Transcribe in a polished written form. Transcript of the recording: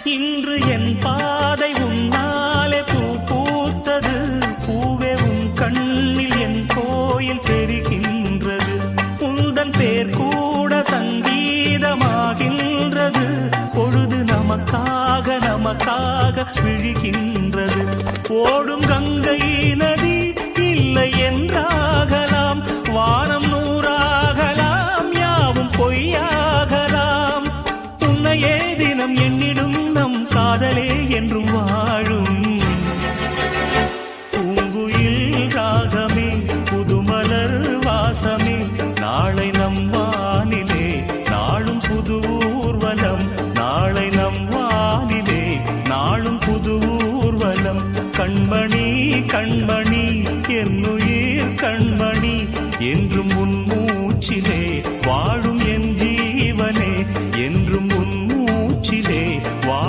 இன்று என் பாதை உன்னாலே பூ பூத்தது. பூவே உன் கண்ணில் என் கோயில் தெரிகின்றது. உந்தன் பேர் கூட சங்கீதமாகின்றது. பொழுது நமக்காக நமக்காக விழுகின்றது. ஓடும் கங்கை நதி இல்லை என்றாகலாம். வானம் நூறாகலாம், யாவும் பொய்யாகலாம். உன்னையே தினம் எண்ணிடும் நம் காதலே என்றும் வாழும். பூங்குயில் ராகமே, புதுமலர் வாசமே, நாளை நம் வானிலே நாளும் புது ஊர்வலம். நாளை நம் வானிலே நாளும் புது ஊர்வலம். கண்மணி